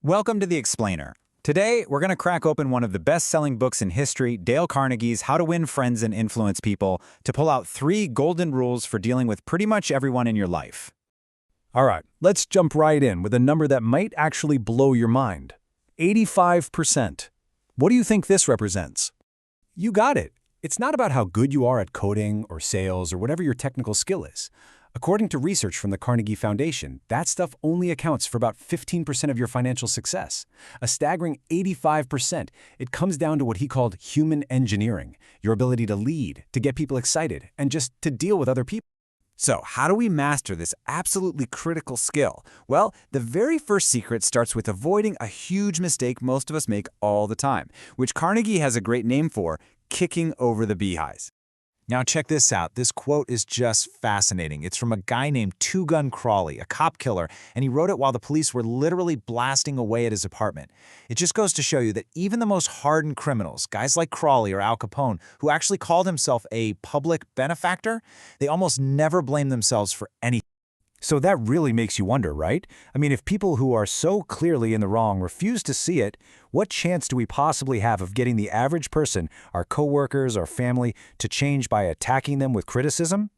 Welcome to The Explainer. Today, we're going to crack open one of the best-selling books in history, Dale Carnegie's How to Win Friends and Influence People, to pull out 3 golden rules for dealing with pretty much everyone in your life. All right, let's jump right in with a number that might actually blow your mind. 85%. What do you think this represents? You got it. It's not about how good you are at coding or sales or whatever your technical skill is. According to research from the Carnegie Foundation, that stuff only accounts for about 15% of your financial success. A staggering 85%. It comes down to what he called human engineering, your ability to lead, to get people excited, and just to deal with other people. So, how do we master this absolutely critical skill? Well, the very first secret starts with avoiding a huge mistake most of us make all the time, which Carnegie has a great name for: kicking over the beehives. Now check this out. This quote is just fascinating. It's from a guy named Two Gun Crawley, a cop killer, and he wrote it while the police were literally blasting away at his apartment. It just goes to show you that even the most hardened criminals, guys like Crawley or Al Capone, who actually called himself a public benefactor, they almost never blame themselves for anything. So that really makes you wonder, right? I mean, if people who are so clearly in the wrong refuse to see it, what chance do we possibly have of getting the average person, our coworkers, our family, to change by attacking them with criticism?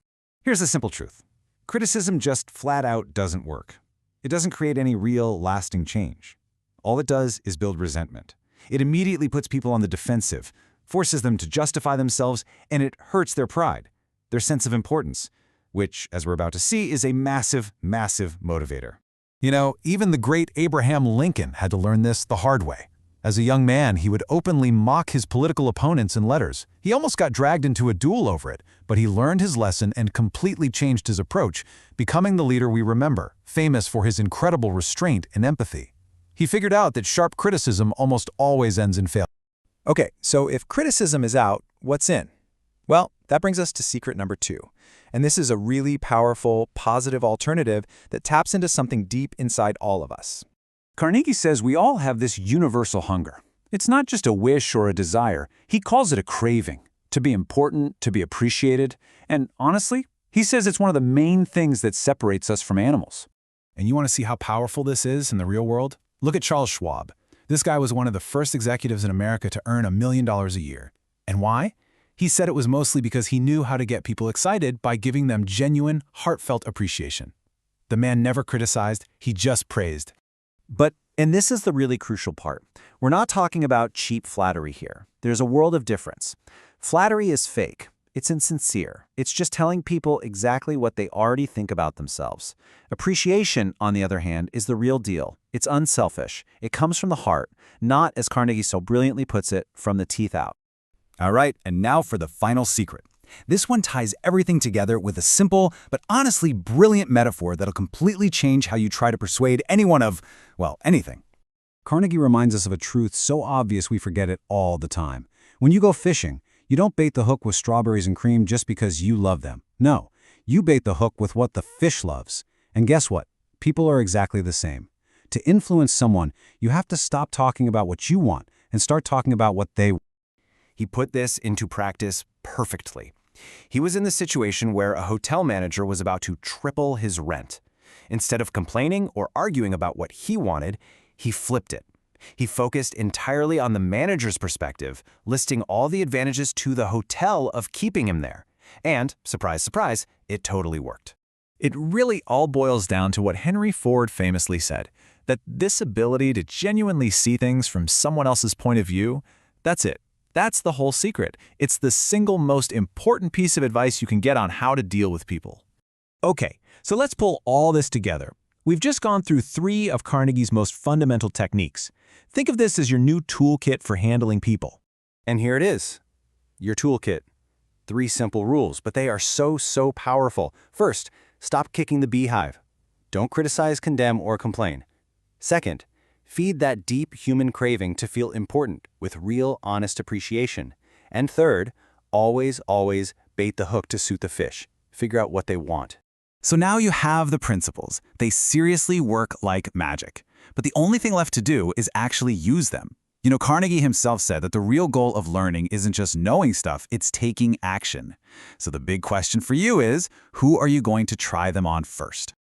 Here's the simple truth. Criticism just flat out doesn't work. It doesn't create any real, lasting change. All it does is build resentment. It immediately puts people on the defensive, forces them to justify themselves, and it hurts their pride, their sense of importance, which, as we're about to see, is a massive, massive motivator. You know, even the great Abraham Lincoln had to learn this the hard way. As a young man, he would openly mock his political opponents in letters. He almost got dragged into a duel over it, but he learned his lesson and completely changed his approach, becoming the leader we remember, famous for his incredible restraint and empathy. He figured out that sharp criticism almost always ends in failure. Okay, so if criticism is out, what's in? Well, that brings us to secret number 2. And this is a really powerful, positive alternative that taps into something deep inside all of us. Carnegie says we all have this universal hunger. It's not just a wish or a desire. He calls it a craving, to be important, to be appreciated. And honestly, he says it's one of the main things that separates us from animals. And you want to see how powerful this is in the real world? Look at Charles Schwab. This guy was one of the first executives in America to earn $1 million a year. And why? He said it was mostly because he knew how to get people excited by giving them genuine, heartfelt appreciation. The man never criticized, he just praised. And this is the really crucial part. We're not talking about cheap flattery here. There's a world of difference. Flattery is fake. It's insincere. It's just telling people exactly what they already think about themselves. Appreciation, on the other hand, is the real deal. It's unselfish. It comes from the heart, not, as Carnegie so brilliantly puts it, from the teeth out. All right, and now for the final secret. This one ties everything together with a simple, but honestly brilliant metaphor that'll completely change how you try to persuade anyone of, well, anything. Carnegie reminds us of a truth so obvious we forget it all the time. When you go fishing, you don't bait the hook with strawberries and cream just because you love them. No, you bait the hook with what the fish loves. And guess what? People are exactly the same. To influence someone, you have to stop talking about what you want and start talking about what they want. He put this into practice perfectly. He was in the situation where a hotel manager was about to triple his rent. Instead of complaining or arguing about what he wanted, he flipped it. He focused entirely on the manager's perspective, listing all the advantages to the hotel of keeping him there. And, surprise, surprise, it totally worked. It really all boils down to what Henry Ford famously said, that this ability to genuinely see things from someone else's point of view, that's it. That's the whole secret. It's the single most important piece of advice you can get on how to deal with people. Okay, so let's pull all this together. We've just gone through 3 of Carnegie's most fundamental techniques. Think of this as your new toolkit for handling people. And here it is, your toolkit. 3 simple rules, but they are so powerful. First, stop kicking the beehive. Don't criticize, condemn, or complain. Second, feed that deep human craving to feel important with real, honest appreciation. And third, always bait the hook to suit the fish. Figure out what they want. So now you have the principles. They seriously work like magic. But the only thing left to do is actually use them. You know, Carnegie himself said that the real goal of learning isn't just knowing stuff, it's taking action. So the big question for you is, who are you going to try them on first?